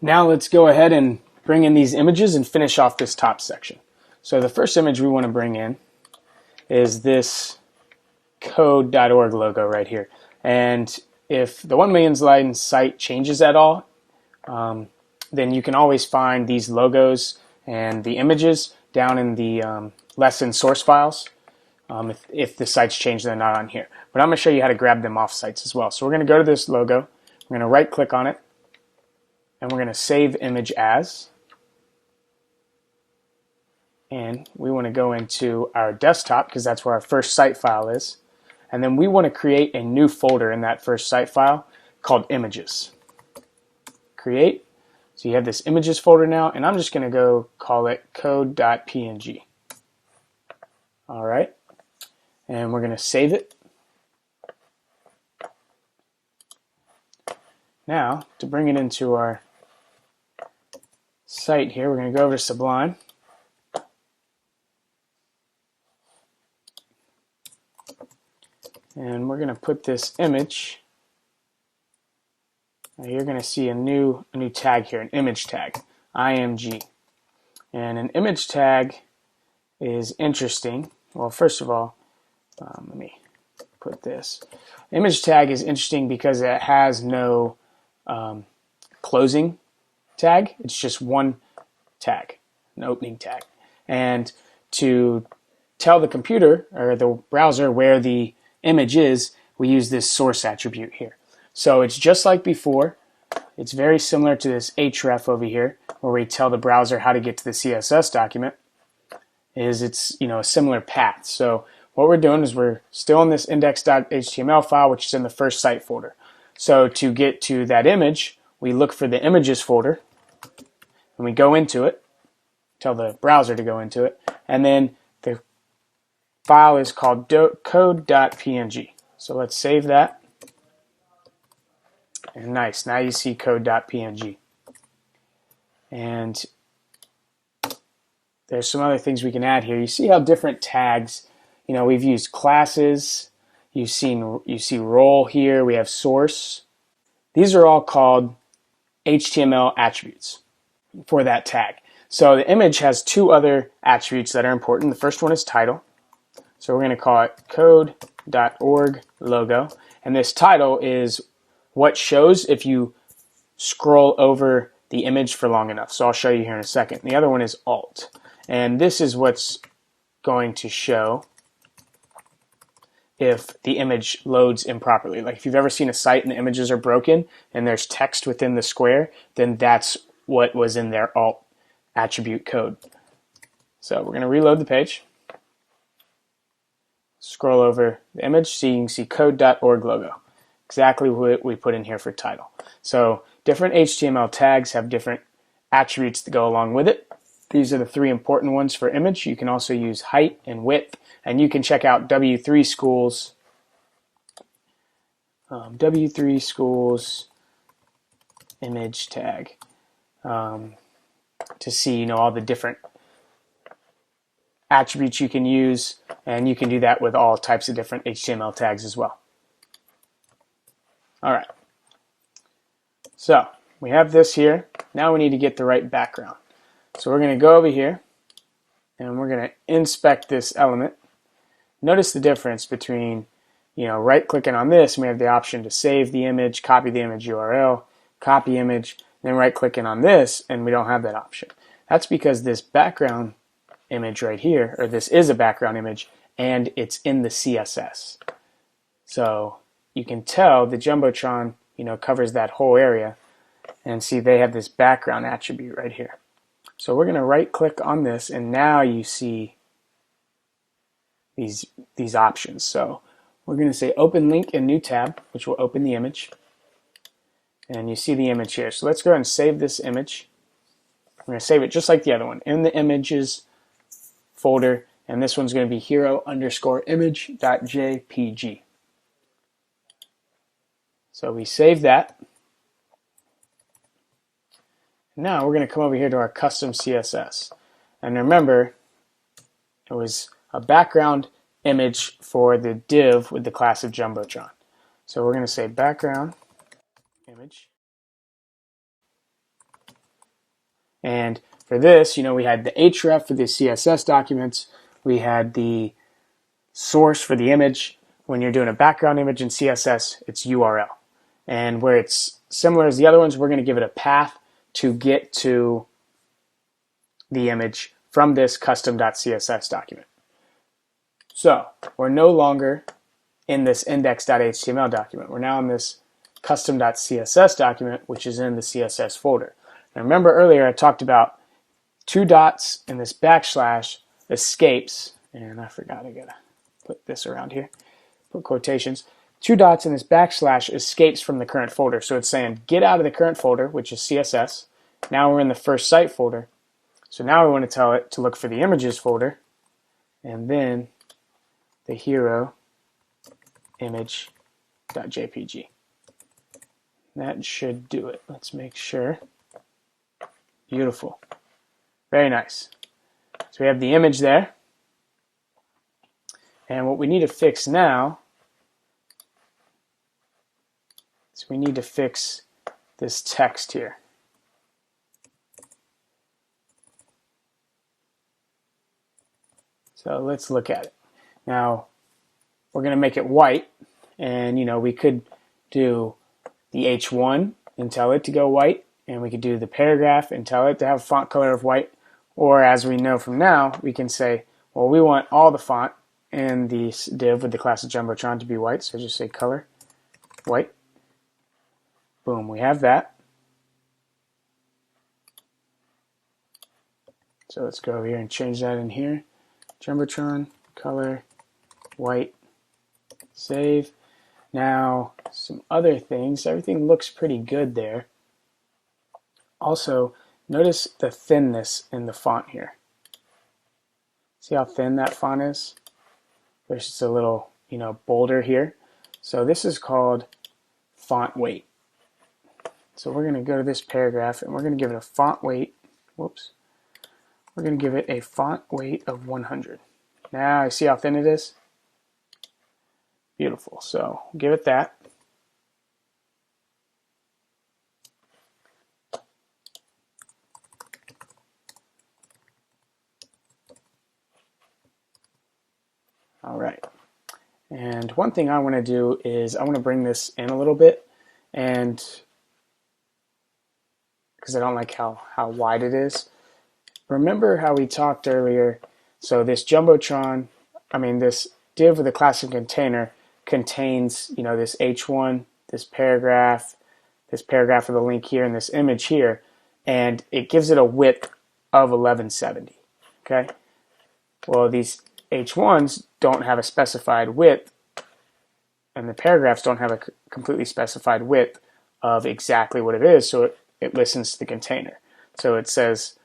Now let's go ahead and bring in these images and finish off this top section. So the first image we want to bring in is this code.org logo right here. And if the 1 Million Lines site changes at all, then you can always find these logos and the images down in the lesson source files. If the sites change, they're not on here. But I'm going to show you how to grab them off sites as well. So we're going to go to this logo. We're going to right click on it. And we're going to save image as. And we want to go into our desktop because that's where our first site file is. And then we want to create a new folder in that first site file called images. Create. So you have this images folder now, and I'm just going to go call it code.png. All right. And we're going to save it. Now, to bring it into our site here, we're going to go over to Sublime. And we're going to put this image. Now you're going to see a new tag here, an image tag, img. And an image tag is interesting. Well, first of all, let me put this. Image tag is interesting because it has no closing tag. It's just one tag, an opening tag. And to tell the computer or the browser where the image is, we use this source attribute here. So it's just like before. It's very similar to this href over here, where we tell the browser how to get to the CSS document. It's a similar path. So what we're doing is we're still in this index.html file, which is in the first site folder. So to get to that image, we look for the images folder, and we go into it, tell the browser to go into it, and then the file is called code.png. So let's save that. And nice, now you see code.png. And there's some other things we can add here. You see how different tags, we've used classes, you see role here, we have source. These are all called HTML attributes for that tag. So the image has two other attributes that are important. The first one is title. So we're going to call it code.org logo. And this title is what shows if you scroll over the image for long enough. So I'll show you here in a second. The other one is alt. And this is what's going to show if the image loads improperly. Like if you've ever seen a site and the images are broken and there's text within the square, then that's what was in their alt attribute code. So we're going to reload the page. Scroll over the image so you can see code.org logo. Exactly what we put in here for title. So different HTML tags have different attributes that go along with it. These are the three important ones for image. You can also use height and width, and you can check out W3 Schools. W3 Schools image tag to see all the different attributes you can use, and you can do that with all types of different HTML tags as well. All right. So we have this here. Now we need to get the right background. So we're going to go over here and we're going to inspect this element. Notice the difference between, right clicking on this, and we have the option to save the image, copy the image URL, copy image, then right clicking on this and we don't have that option. That's because this background image right here, or this is a background image, and it's in the CSS. So you can tell the Jumbotron, covers that whole area, and see they have this background attribute right here. So we're going to right click on this, and now you see these options. So we're going to say open link in new tab, which will open the image, and you see the image here. So let's go ahead and save this image. We're going to save it just like the other one in the images folder, and this one's going to be hero_image.jpg. So we save that. Now we're going to come over here to our custom CSS. And remember, it was a background image for the div with the class of Jumbotron. So we're going to say background image And for this, we had the href for the CSS documents. We had the source for the image. When you're doing a background image in CSS, it's URL. And where it's similar as the other ones, we're going to give it a path to get to the image from this custom.css document. So we're no longer in this index.html document. We're now in this custom.css document, which is in the CSS folder. Now remember earlier I talked about 2 dots and this backslash escapes, and I forgot, I gotta put this around here, put quotations. 2 dots and this backslash escapes from the current folder. So it's saying get out of the current folder, which is CSS. Now we're in the first site folder. So now we want to tell it to look for the images folder and then the hero image.jpg. That should do it. Let's make sure. Beautiful. Very nice. So we have the image there. And what we need to fix now is we need to fix this text here. So let's look at it. Now we're going to make it white, and we could do the H1 and tell it to go white, and we could do the paragraph and tell it to have a font color of white, or as we know from now, we can say, well, we want all the font in the div with the class of Jumbotron to be white, so just say color white. Boom, we have that. So let's go over here and change that in here. Jumbotron, color, white, save. Now, some other things. Everything looks pretty good there. Also, notice the thinness in the font here. See how thin that font is? There's just a little, bolder here. So this is called font weight. So we're going to go to this paragraph and we're going to give it a font weight. Whoops. We're going to give it a font weight of 100. Now, you see how thin it is? Beautiful. So give it that. All right. And one thing I want to do is I want to bring this in a little bit, and because I don't like how wide it is. Remember how we talked earlier, so this Jumbotron, this div with a class of container contains, this H1, this paragraph with the link here, and this image here, and it gives it a width of 1170, okay? Well, these H1s don't have a specified width, and the paragraphs don't have a completely specified width of exactly what it is, so it listens to the container. So it says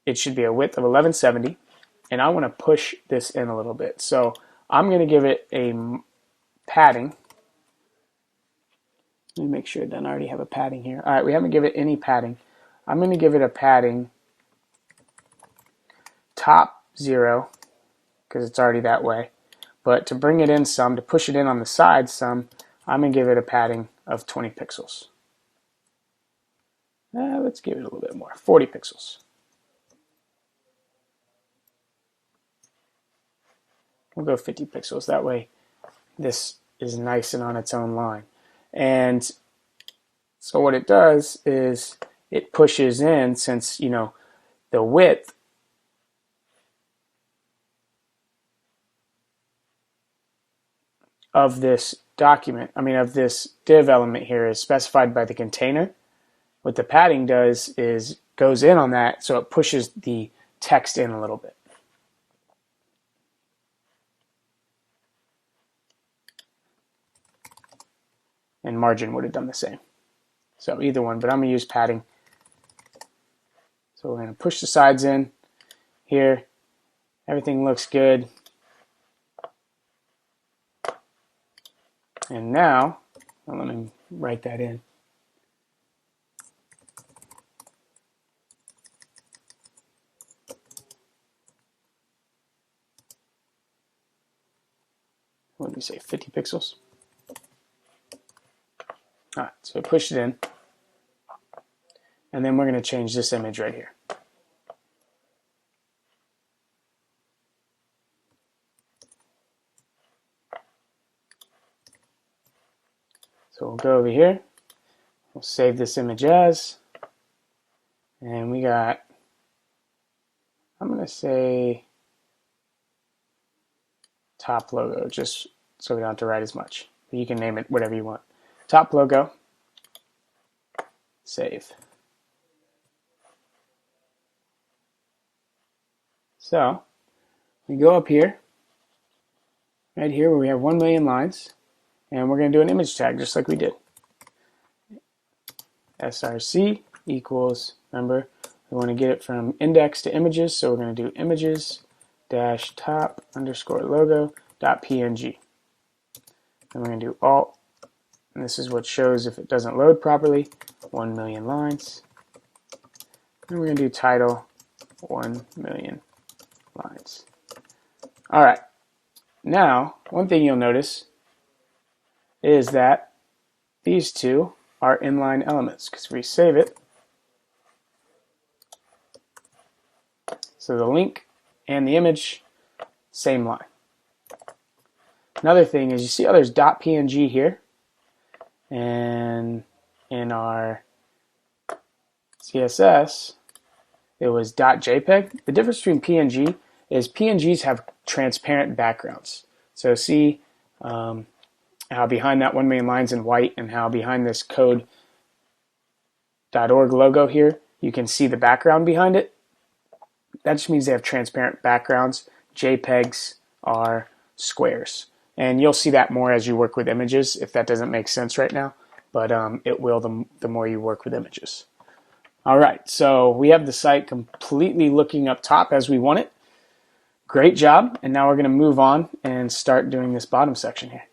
it should be a width of 1170, and I want to push this in a little bit. So I'm going to give it a padding. Let me make sure that I already have a padding here. All right, we haven't given it any padding. I'm going to give it a padding top 0, because it's already that way. But to bring it in some, to push it in on the side some, I'm going to give it a padding of 20 pixels. Let's give it a little bit more, 40 pixels. We'll go 50 pixels. That way this is nice and on its own line. And so what it does is it pushes in, since the width of this document, of this div element here is specified by the container. What the padding does is goes in on that, so it pushes the text in a little bit. And margin would have done the same. So either one, but I'm going to use padding. So we're going to push the sides in here. Everything looks good. And now, let me write that in. What did we say, 50 pixels? All right, so I pushed it in. and then we're going to change this image right here. So we'll go over here, we'll save this image as, and we got, I'm going to say top logo, just so we don't have to write as much. But you can name it whatever you want. Top logo, save. So we go up here, right here where we have 1 million lines, and we're going to do an image tag just like we did. src equals, remember, we want to get it from index to images, so we're going to do images dash top underscore logo dot png. And we're going to do alt, and this is what shows if it doesn't load properly, 1 million lines. And we're going to do title 1 million lines. All right. Now, one thing you'll notice is that these two are inline elements, because if we save it, so the link and the image, same line. Another thing is you see how there's .png here, and in our CSS it was .jpeg. The difference between PNG is PNGs have transparent backgrounds. So see how behind that 1 million lines in white and how behind this code.org logo here, you can see the background behind it. That just means they have transparent backgrounds. JPEGs are squares. And you'll see that more as you work with images, if that doesn't make sense right now. But it will the more you work with images. All right, so we have the site completely looking up top as we want it. Great job. And now we're going to move on and start doing this bottom section here.